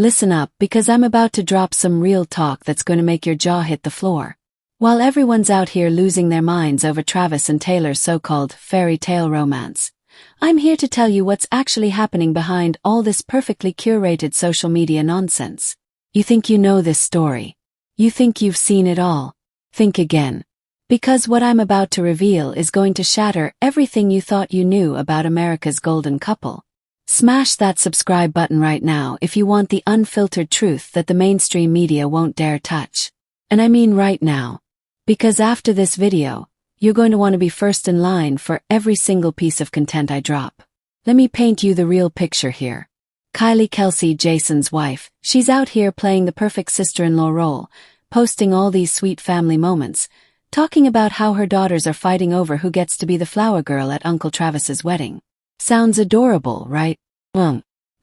Listen up, because I'm about to drop some real talk that's going to make your jaw hit the floor. While everyone's out here losing their minds over Travis and Taylor's so-called fairy tale romance, I'm here to tell you what's actually happening behind all this perfectly curated social media nonsense. You think you know this story. You think you've seen it all. Think again. Because what I'm about to reveal is going to shatter everything you thought you knew about America's golden couple. Smash that subscribe button right now if you want the unfiltered truth that the mainstream media won't dare touch. And I mean right now. Because after this video, you're going to want to be first in line for every single piece of content I drop. Let me paint you the real picture here. Kylie Kelce, Jason's wife, she's out here playing the perfect sister-in-law role, posting all these sweet family moments, talking about how her daughters are fighting over who gets to be the flower girl at Uncle Travis's wedding. Sounds adorable, right?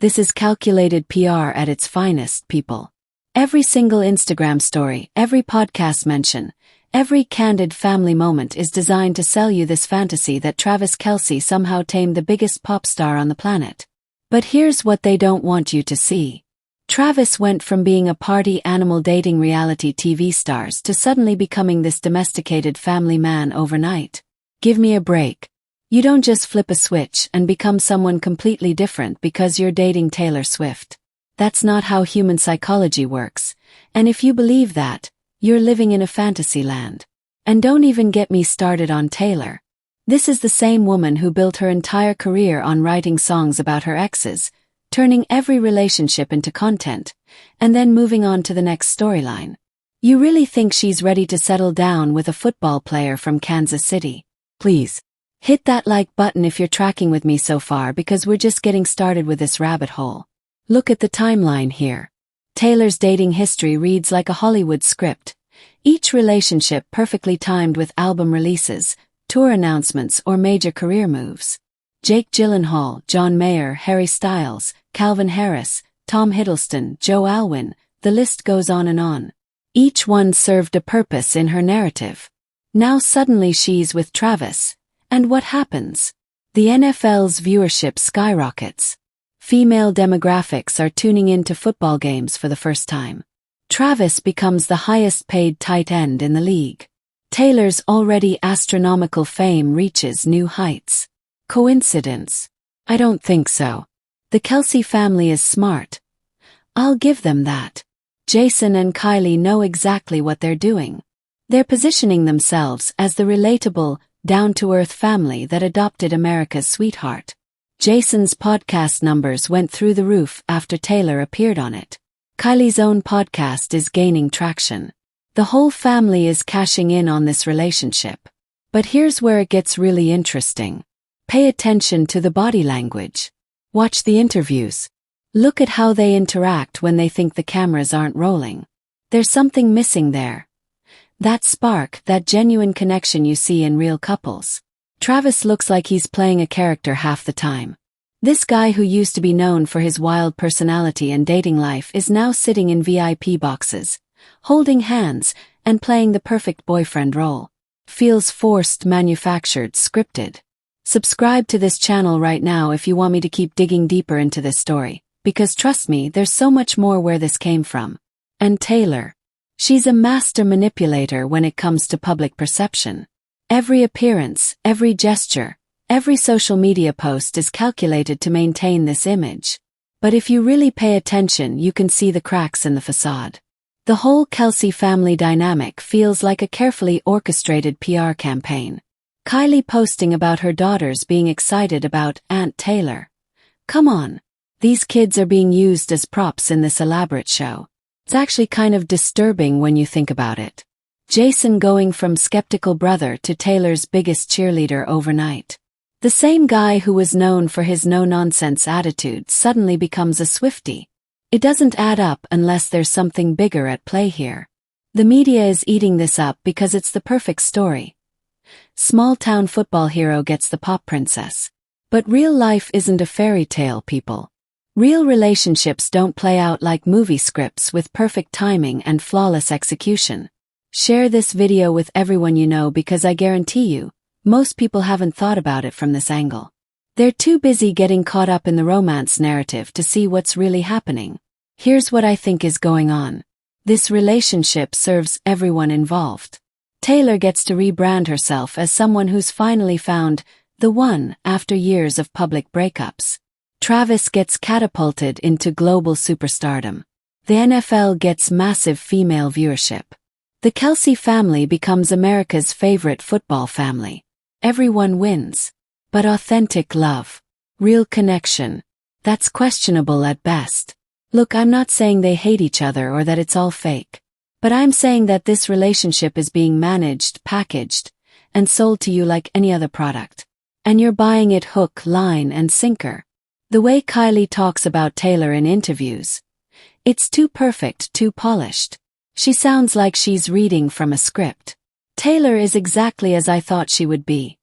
This is calculated PR at its finest, people. Every single Instagram story, every podcast mention, every candid family moment is designed to sell you this fantasy that Travis Kelce somehow tamed the biggest pop star on the planet. But here's what they don't want you to see. Travis went from being a party animal dating reality TV stars to suddenly becoming this domesticated family man overnight. Give me a break. You don't just flip a switch and become someone completely different because you're dating Taylor Swift. That's not how human psychology works, and if you believe that, you're living in a fantasy land. And don't even get me started on Taylor. This is the same woman who built her entire career on writing songs about her exes, turning every relationship into content, and then moving on to the next storyline. You really think she's ready to settle down with a football player from Kansas City? Please, hit that like button if you're tracking with me so far, because we're just getting started with this rabbit hole. Look at the timeline here. Taylor's dating history reads like a Hollywood script. Each relationship perfectly timed with album releases, tour announcements, or major career moves. Jake Gyllenhaal, John Mayer, Harry Styles, Calvin Harris, Tom Hiddleston, Joe Alwyn, the list goes on and on. Each one served a purpose in her narrative. Now suddenly she's with Travis. And what happens? The NFL's viewership skyrockets. Female demographics are tuning into football games for the first time. Travis becomes the highest-paid tight end in the league. Taylor's already astronomical fame reaches new heights. Coincidence? I don't think so. The Kelce family is smart. I'll give them that. Jason and Kylie know exactly what they're doing. They're positioning themselves as the relatable, down-to-earth family that adopted America's sweetheart. Jason's podcast numbers went through the roof after Taylor appeared on it. Kylie's own podcast is gaining traction. The whole family is cashing in on this relationship. But here's where it gets really interesting. Pay attention to the body language. Watch the interviews. Look at how they interact when they think the cameras aren't rolling. There's something missing there. That spark, that genuine connection you see in real couples. Travis looks like he's playing a character half the time. This guy who used to be known for his wild personality and dating life is now sitting in VIP boxes, holding hands, and playing the perfect boyfriend role. Feels forced, manufactured, scripted. Subscribe to this channel right now if you want me to keep digging deeper into this story, because trust me, there's so much more where this came from. And Taylor. She's a master manipulator when it comes to public perception. Every appearance, every gesture, every social media post is calculated to maintain this image. But if you really pay attention, you can see the cracks in the facade. The whole Kelce family dynamic feels like a carefully orchestrated PR campaign. Kylie posting about her daughters being excited about Aunt Taylor. Come on. These kids are being used as props in this elaborate show. It's actually kind of disturbing when you think about it. Jason going from skeptical brother to Taylor's biggest cheerleader overnight. The same guy who was known for his no-nonsense attitude suddenly becomes a Swiftie. It doesn't add up unless there's something bigger at play here. The media is eating this up because it's the perfect story. Small-town football hero gets the pop princess. But real life isn't a fairy tale, people. Real relationships don't play out like movie scripts with perfect timing and flawless execution. Share this video with everyone you know, because I guarantee you, most people haven't thought about it from this angle. They're too busy getting caught up in the romance narrative to see what's really happening. Here's what I think is going on. This relationship serves everyone involved. Taylor gets to rebrand herself as someone who's finally found the one after years of public breakups. Travis gets catapulted into global superstardom. The NFL gets massive female viewership. The Kelce family becomes America's favorite football family. Everyone wins. But authentic love, real connection, that's questionable at best. Look, I'm not saying they hate each other or that it's all fake. But I'm saying that this relationship is being managed, packaged, and sold to you like any other product. And you're buying it hook, line, and sinker. The way Kylie talks about Taylor in interviews. It's too perfect, too polished. She sounds like she's reading from a script. Taylor is exactly as I thought she would be.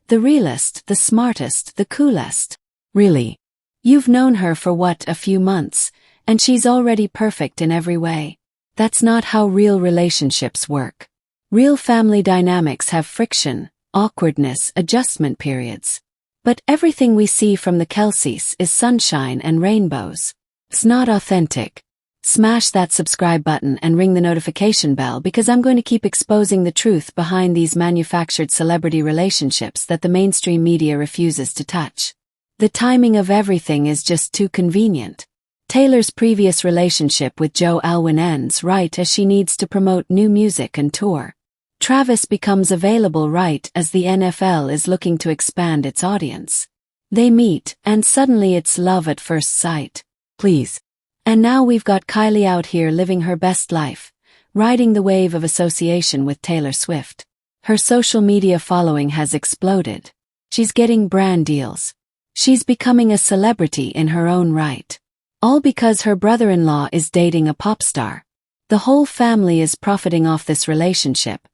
The realest, the smartest, the coolest. Really. You've known her for a few months, and she's already perfect in every way. That's not how real relationships work. Real family dynamics have friction, awkwardness, adjustment periods. But everything we see from the Kelces is sunshine and rainbows. It's not authentic. Smash that subscribe button and ring the notification bell because I'm going to keep exposing the truth behind these manufactured celebrity relationships that the mainstream media refuses to touch. The timing of everything is just too convenient. Taylor's previous relationship with Joe Alwyn ends right as she needs to promote new music and tour. Travis becomes available right as the NFL is looking to expand its audience. They meet, and suddenly it's love at first sight. Please. And now we've got Kylie out here living her best life, riding the wave of association with Taylor Swift. Her social media following has exploded. She's getting brand deals. She's becoming a celebrity in her own right. All because her brother-in-law is dating a pop star. The whole family is profiting off this relationship,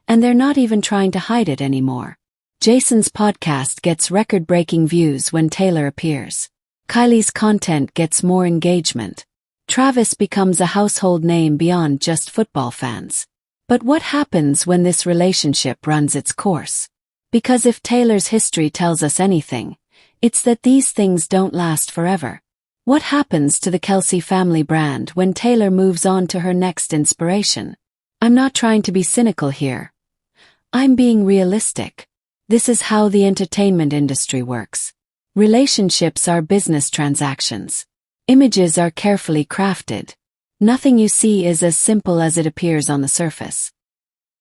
and they're not even trying to hide it anymore. Jason's podcast gets record-breaking views when Taylor appears. Kylie's content gets more engagement. Travis becomes a household name beyond just football fans. But what happens when this relationship runs its course? Because if Taylor's history tells us anything, it's that these things don't last forever. What happens to the Kelce family brand when Taylor moves on to her next inspiration? I'm not trying to be cynical here. I'm being realistic. This is how the entertainment industry works. Relationships are business transactions. Images are carefully crafted. Nothing you see is as simple as it appears on the surface.